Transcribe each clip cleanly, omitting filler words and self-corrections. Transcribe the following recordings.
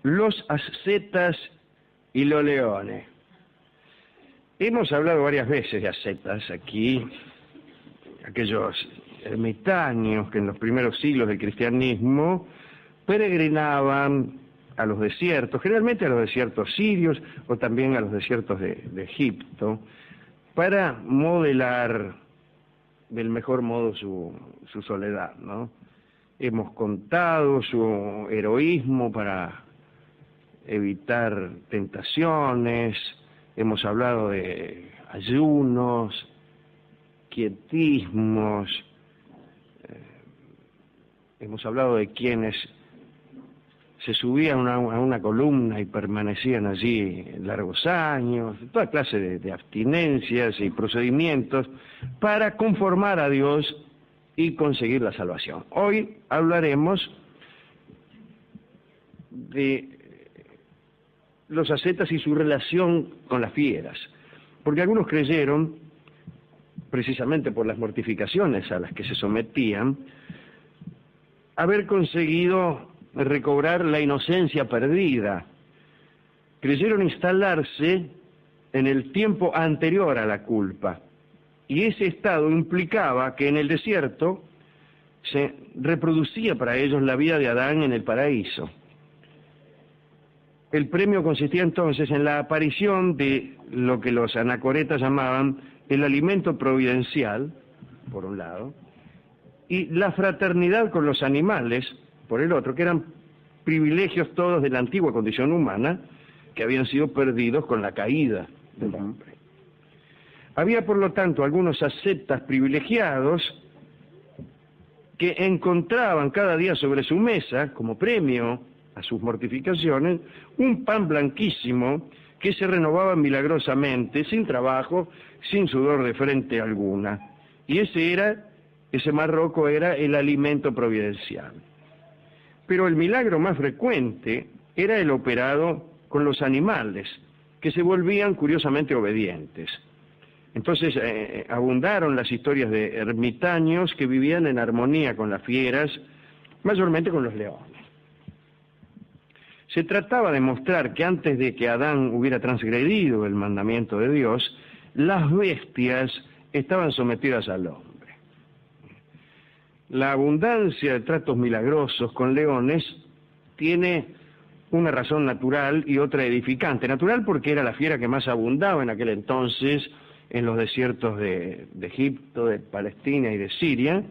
los ascetas y los leones. Hemos hablado varias veces de ascetas aquí, aquellos ermitaños que en los primeros siglos del cristianismo peregrinaban a los desiertos, generalmente a los desiertos sirios o también a los desiertos de Egipto, para modelar del mejor modo su soledad, ¿no? Hemos contado su heroísmo para evitar tentaciones, hemos hablado de ayunos, quietismos, hemos hablado de quienes se subían a una columna y permanecían allí largos años, toda clase de abstinencias y procedimientos para conformar a Dios y conseguir la salvación. Hoy hablaremos de los ascetas y su relación con las fieras, porque algunos creyeron, precisamente por las mortificaciones a las que se sometían, haber conseguido recobrar la inocencia perdida. Creyeron instalarse en el tiempo anterior a la culpa, y ese estado implicaba que en el desierto se reproducía para ellos la vida de Adán en el paraíso. El premio consistía entonces en la aparición de lo que los anacoretas llamaban el alimento providencial, por un lado, y la fraternidad con los animales, por el otro, que eran privilegios todos de la antigua condición humana que habían sido perdidos con la caída del hombre. Había, por lo tanto, algunos ascetas privilegiados que encontraban cada día sobre su mesa, como premio a sus mortificaciones, un pan blanquísimo que se renovaba milagrosamente, sin trabajo, sin sudor de frente alguna. Y ese marroco era el alimento providencial. Pero el milagro más frecuente era el operado con los animales, que se volvían curiosamente obedientes. Entonces abundaron las historias de ermitaños que vivían en armonía con las fieras, mayormente con los leones. Se trataba de mostrar que antes de que Adán hubiera transgredido el mandamiento de Dios, las bestias estaban sometidas al hombre. La abundancia de tratos milagrosos con leones tiene una razón natural y otra edificante. Natural porque era la fiera que más abundaba en aquel entonces en los desiertos de Egipto, de Palestina y de Siria,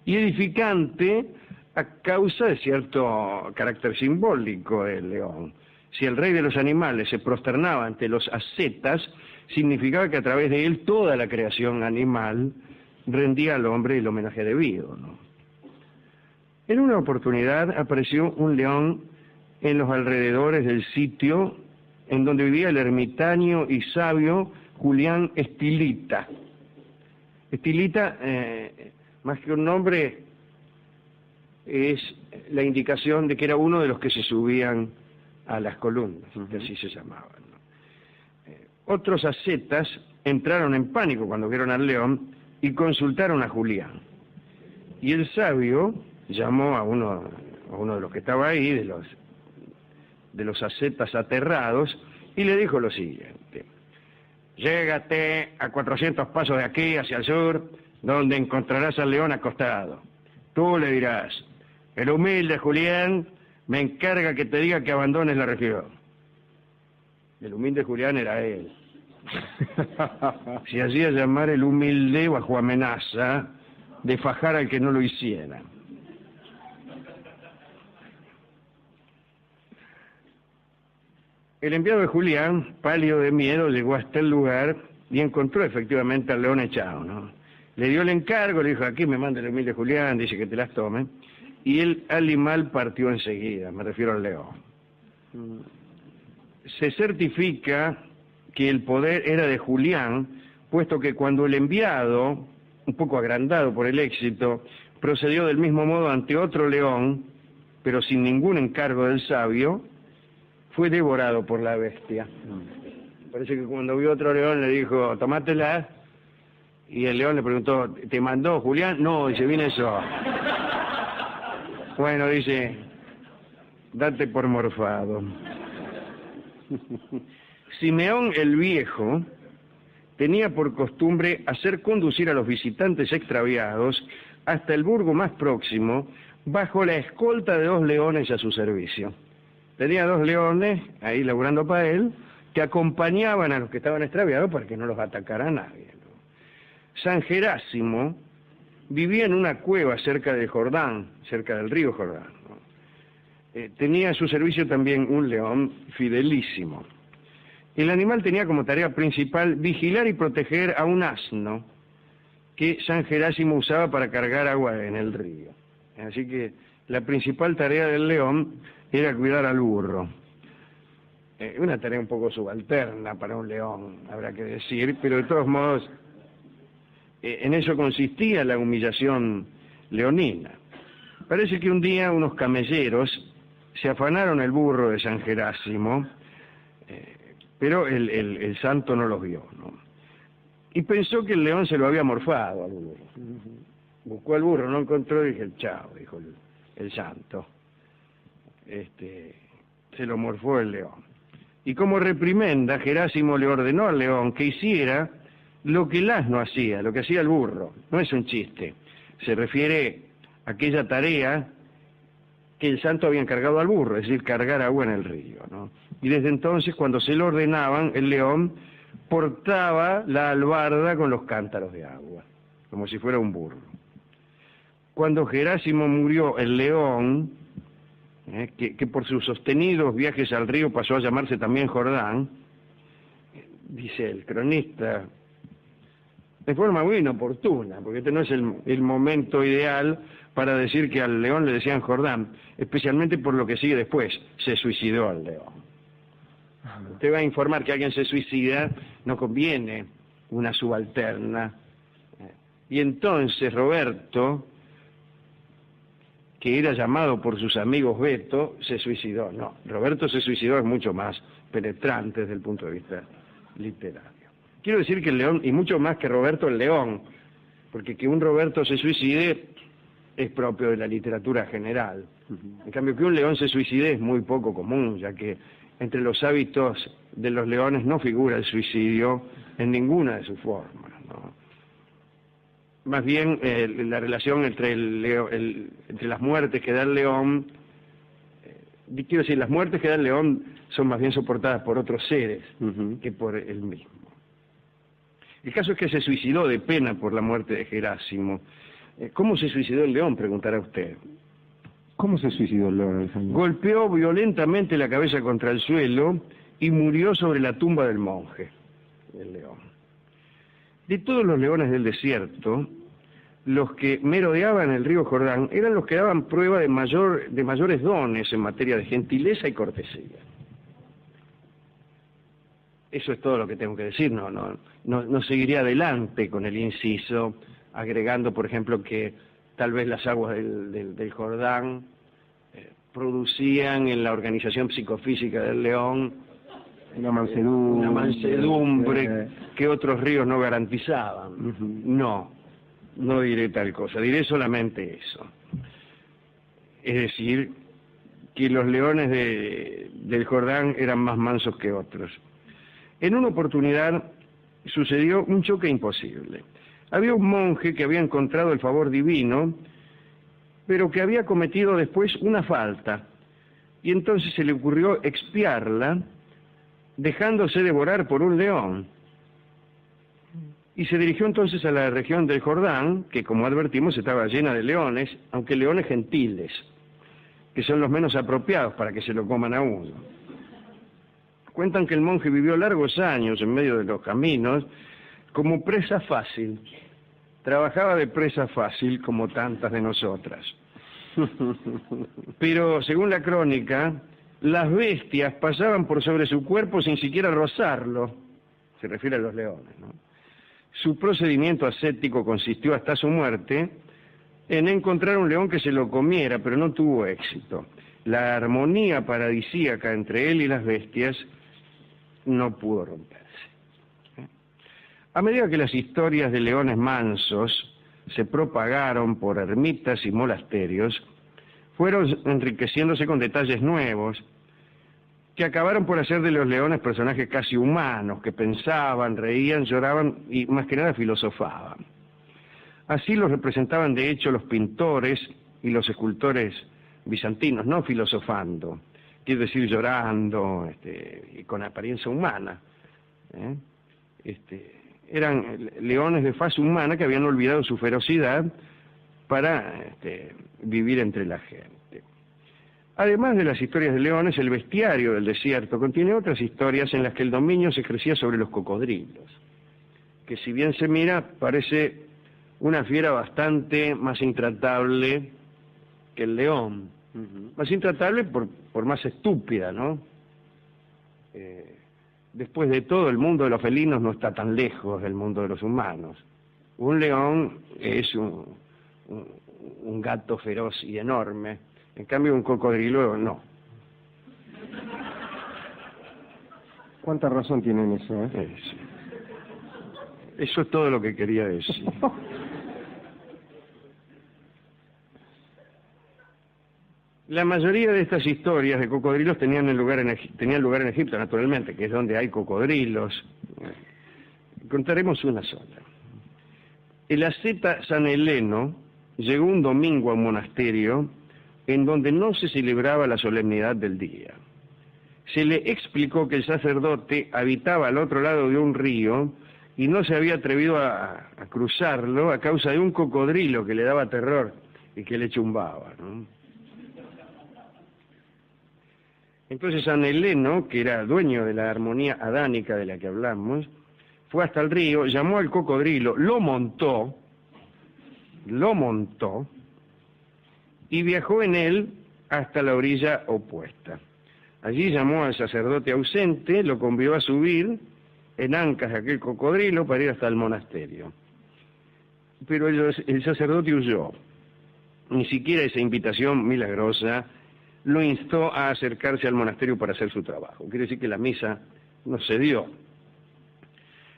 y edificante a causa de cierto carácter simbólico del león. Si el rey de los animales se prosternaba ante los ascetas, significaba que a través de él toda la creación animal rendía al hombre el homenaje debido, ¿no? En una oportunidad apareció un león en los alrededores del sitio en donde vivía el ermitaño y sabio Julián Estilita. Estilita, más que un nombre, es la indicación de que era uno de los que se subían a las columnas, que así se llamaban, ¿no? Otros ascetas entraron en pánico cuando vieron al león y consultaron a Julián. Y el sabio llamó a uno de los que estaba ahí, de los ascetas aterrados, y le dijo lo siguiente: llégate a 400 pasos de aquí hacia el sur, donde encontrarás al león acostado. Tú le dirás: el humilde Julián me encarga que te diga que abandones la región. El humilde Julián era él. Se hacía llamar el humilde bajo amenaza de fajar al que no lo hiciera. El enviado de Julián, pálido de miedo, llegó hasta el lugar y encontró efectivamente al león echado, ¿no? Le dio el encargo, le dijo: aquí me manda el humilde Julián, dice que te las tome. Y el animal partió enseguida, me refiero al león. Se certifica que el poder era de Julián, puesto que cuando el enviado, un poco agrandado por el éxito, procedió del mismo modo ante otro león, pero sin ningún encargo del sabio, fue devorado por la bestia. Parece que cuando vio otro león le dijo: tomátela, y el león le preguntó: ¿te mandó Julián? No, dice, vine yo. Bueno, dice, date por morfado. Simeón el Viejo tenía por costumbre hacer conducir a los visitantes extraviados hasta el burgo más próximo bajo la escolta de 2 leones a su servicio. Tenía 2 leones ahí laburando para él que acompañaban a los que estaban extraviados para que no los atacara nadie, ¿no? San Gerásimo vivía en una cueva cerca del Jordán, cerca del río Jordán, ¿no? Tenía a su servicio también un león fidelísimo. El animal tenía como tarea principal vigilar y proteger a un asno que San Gerásimo usaba para cargar agua en el río. Así que la principal tarea del león era cuidar al burro. Una tarea un poco subalterna para un león, habrá que decir, pero de todos modos, en eso consistía la humillación leonina. Parece que un día unos camelleros se afanaron el burro de San Gerásimo, pero el santo no los vio, ¿no? Y pensó que el león se lo había morfado al burro. Buscó al burro, no encontró y dije, chao, dijo el santo. Se lo morfó el león. Y como reprimenda, Gerásimo le ordenó al león que hiciera lo que el asno hacía, lo que hacía el burro. No es un chiste, se refiere a aquella tarea que el santo había encargado al burro, es decir, cargar agua en el río, ¿no? Y desde entonces, cuando se lo ordenaban, el león portaba la albarda con los cántaros de agua, como si fuera un burro. Cuando Gerásimo murió, el león, que por sus sostenidos viajes al río pasó a llamarse también Jordán, dice el cronista, de forma muy inoportuna, porque este no es el momento ideal para decir que al león le decían Jordán, especialmente por lo que sigue después, se suicidó al león. Usted va a informar que alguien se suicida, no conviene una subalterna. Y entonces Roberto, que era llamado por sus amigos Beto, se suicidó. No, Roberto se suicidó es mucho más penetrante desde el punto de vista literario. Quiero decir que el león, y mucho más que Roberto el león, porque que un Roberto se suicide es propio de la literatura general. En cambio, que un león se suicide es muy poco común, ya que entre los hábitos de los leones no figura el suicidio en ninguna de sus formas, ¿no? Más bien la relación entre entre las muertes que da el león, quiero decir, las muertes que da el león son más bien soportadas por otros seres que por él mismo. El caso es que se suicidó de pena por la muerte de Gerásimo. ¿Cómo se suicidó el león?, preguntará usted. ¿Cómo se suicidó el león, Alejandro? Golpeó violentamente la cabeza contra el suelo y murió sobre la tumba del monje, el león. De todos los leones del desierto, los que merodeaban el río Jordán eran los que daban prueba de mayores dones en materia de gentileza y cortesía. Eso es todo lo que tengo que decir, no seguiría adelante con el inciso, agregando, por ejemplo, que tal vez las aguas del Jordán producían en la organización psicofísica del león una mansedumbre que otros ríos no garantizaban. No diré tal cosa, diré solamente eso. Es decir, que los leones del Jordán eran más mansos que otros. En una oportunidad sucedió un choque imposible. Había un monje que había encontrado el favor divino, pero que había cometido después una falta, y entonces se le ocurrió expiarla dejándose devorar por un león. Y se dirigió entonces a la región del Jordán, que como advertimos estaba llena de leones, aunque leones gentiles, que son los menos apropiados para que se lo coman a uno. Cuentan que el monje vivió largos años en medio de los caminos como presa fácil. Trabajaba de presa fácil como tantas de nosotras. Pero, según la crónica, las bestias pasaban por sobre su cuerpo sin siquiera rozarlo. Se refiere a los leones, ¿no? Su procedimiento ascético consistió hasta su muerte en encontrar un león que se lo comiera, pero no tuvo éxito. La armonía paradisíaca entre él y las bestias no pudo romperse. A medida que las historias de leones mansos se propagaron por ermitas y monasterios, fueron enriqueciéndose con detalles nuevos que acabaron por hacer de los leones personajes casi humanos, que pensaban, reían, lloraban y más que nada filosofaban. Así los representaban de hecho los pintores y los escultores bizantinos, no filosofando, quiere decir llorando y con apariencia humana. Eran leones de faz humana que habían olvidado su ferocidad para vivir entre la gente. Además de las historias de leones, el bestiario del desierto contiene otras historias en las que el dominio se ejercía sobre los cocodrilos, que si bien se mira, parece una fiera bastante más intratable que el león. Más intratable por más estúpida, ¿no? Después de todo, el mundo de los felinos no está tan lejos del mundo de los humanos. Un león es un gato feroz y enorme, en cambio un cocodrilo no. ¿Cuánta razón tienen eso, Eso es todo lo que quería decir. La mayoría de estas historias de cocodrilos tenían lugar en Egipto, naturalmente, que es donde hay cocodrilos. Contaremos una sola. El asceta San Heleno llegó un domingo a un monasterio en donde no se celebraba la solemnidad del día. Se le explicó que el sacerdote habitaba al otro lado de un río y no se había atrevido a cruzarlo a causa de un cocodrilo que le daba terror y que le chumbaba, ¿no? Entonces San Heleno, que era dueño de la armonía adánica de la que hablamos, fue hasta el río, llamó al cocodrilo, lo montó y viajó en él hasta la orilla opuesta. Allí llamó al sacerdote ausente, lo convidó a subir en ancas de aquel cocodrilo para ir hasta el monasterio. Pero el sacerdote huyó. Ni siquiera esa invitación milagrosa lo instó a acercarse al monasterio para hacer su trabajo. Quiere decir que la misa no se dio.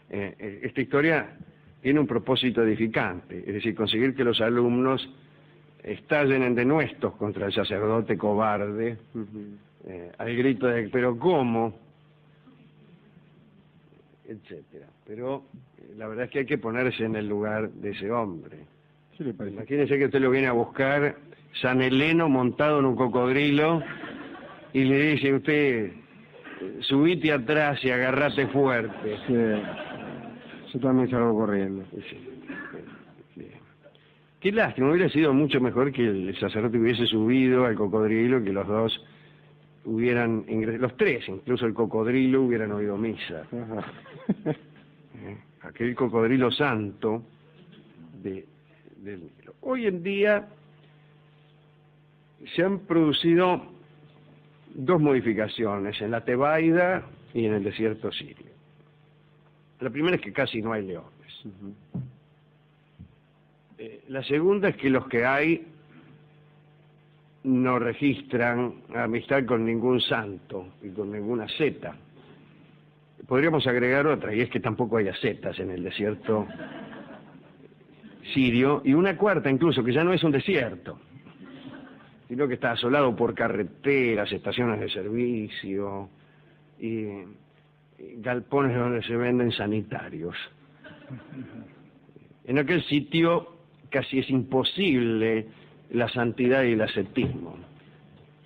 Esta historia tiene un propósito edificante, es decir, conseguir que los alumnos estallen en denuestos contra el sacerdote cobarde, al grito de «¿pero cómo?», etcétera. Pero la verdad es que hay que ponerse en el lugar de ese hombre. ¿Qué le parece? Imagínese que usted lo viene a buscar, San Heleno montado en un cocodrilo, y le dice usted, subite atrás y agarrate fuerte. Sí. Yo también salgo corriendo. Sí. Qué lástima, hubiera sido mucho mejor que el sacerdote hubiese subido al cocodrilo, que los dos hubieran ingresado, los tres, incluso el cocodrilo, hubieran oído misa. Aquel cocodrilo santo del Nilo. Hoy en día se han producido dos modificaciones, en la Tebaida y en el desierto sirio. La primera es que casi no hay leones. La segunda es que los que hay no registran amistad con ningún santo y con ninguna asceta. Podríamos agregar otra, y es que tampoco hay ascetas en el desierto sirio, y una cuarta incluso, que ya no es un desierto, sino que está asolado por carreteras, estaciones de servicio y galpones donde se venden sanitarios. En aquel sitio casi es imposible la santidad y el ascetismo,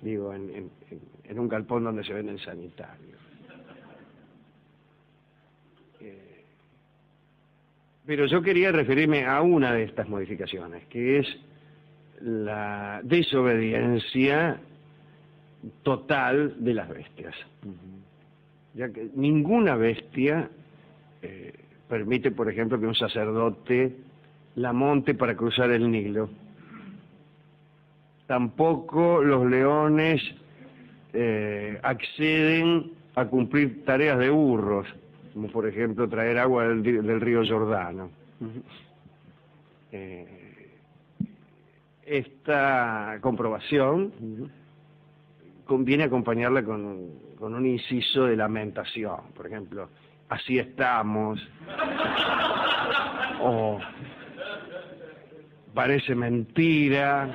digo, en un galpón donde se venden sanitarios. Pero yo quería referirme a una de estas modificaciones, que es la desobediencia total de las bestias. Ya que ninguna bestia permite, por ejemplo, que un sacerdote la monte para cruzar el Nilo. Tampoco los leones acceden a cumplir tareas de burros, como por ejemplo traer agua del río Jordano. Esta comprobación conviene acompañarla con un inciso de lamentación, por ejemplo, así estamos, o parece mentira,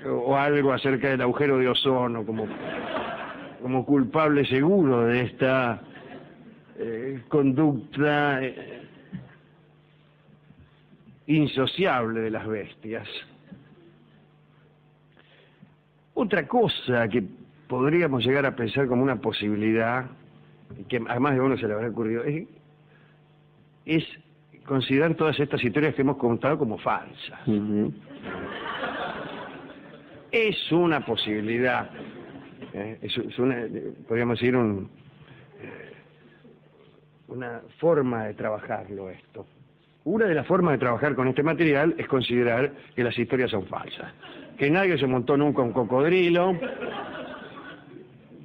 o algo acerca del agujero de ozono como culpable seguro de esta conducta insociable de las bestias. Otra cosa que podríamos llegar a pensar como una posibilidad, y que además de uno se le habrá ocurrido, es considerar todas estas historias que hemos contado como falsas. Es una posibilidad, es una, podríamos decir, una forma de trabajarlo esto. Una de las formas de trabajar con este material es considerar que las historias son falsas, que nadie se montó nunca un cocodrilo,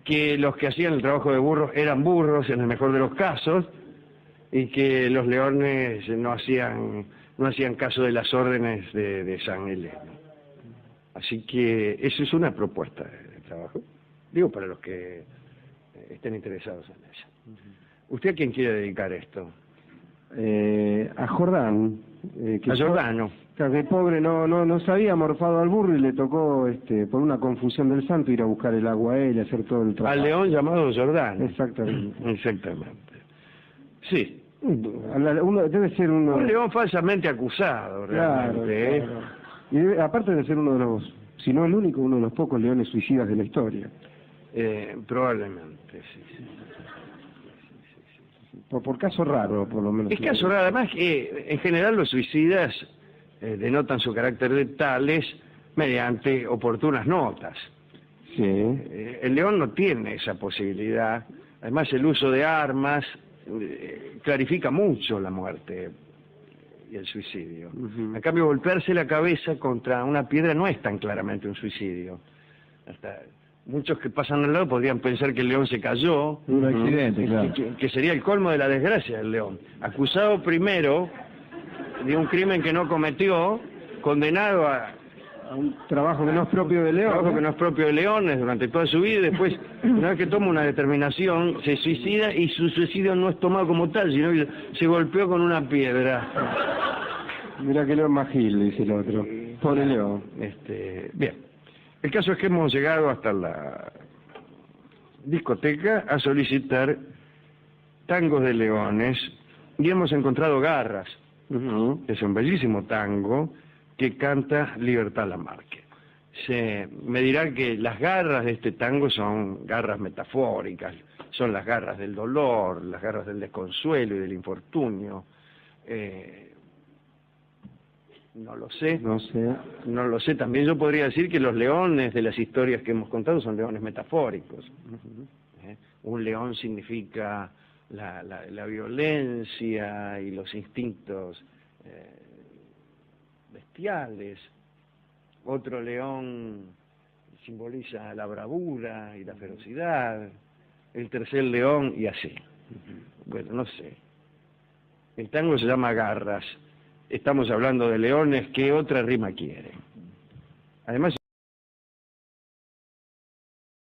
que los que hacían el trabajo de burros eran burros en el mejor de los casos, y que los leones no hacían caso de las órdenes de San Heleno. Así que eso es una propuesta de trabajo, digo, para los que estén interesados en eso. ¿Usted a quién quiere dedicar esto? A Jordán. A Giordano. Claro, que pobre no se había morfado al burro y le tocó, por una confusión del santo, ir a buscar el agua a él y hacer todo el trabajo. Al león llamado Giordano. Exactamente. Exactamente. Sí. Uno debe ser uno... Un león falsamente acusado, realmente. Claro. Y aparte de ser uno de los, si no el único, uno de los pocos leones suicidas de la historia. Probablemente, sí. Por caso raro, por lo menos. Es caso raro, además que en general los suicidas denotan su carácter de tales mediante oportunas notas. Sí. El león no tiene esa posibilidad. Además, el uso de armas clarifica mucho la muerte y el suicidio. En cambio, golpearse la cabeza contra una piedra no es tan claramente un suicidio. Hasta muchos que pasan al lado podrían pensar que el león se cayó. Un accidente, claro. Que sería el colmo de la desgracia del león. Acusado primero de un crimen que no cometió, condenado a un trabajo que no es propio de león. Trabajo que no es propio de leones durante toda su vida, y después, una vez que toma una determinación, se suicida, y su suicidio no es tomado como tal, sino que se golpeó con una piedra. Mira que león más gil, dice el otro. Pobre león. Bien. El caso es que hemos llegado hasta la discoteca a solicitar tangos de leones, y hemos encontrado Garras. Es un bellísimo tango que canta Libertad Lamarque. Me dirá que las garras de este tango son garras metafóricas, son las garras del dolor, las garras del desconsuelo y del infortunio. No lo sé. No lo sé. También yo podría decir que los leones de las historias que hemos contado son leones metafóricos. Un león significa la violencia y los instintos bestiales. Otro león simboliza la bravura y la ferocidad. El tercer león, y así. Bueno, no sé. El tango se llama Garras. Estamos hablando de leones. ¿Qué otra rima quiere? Además,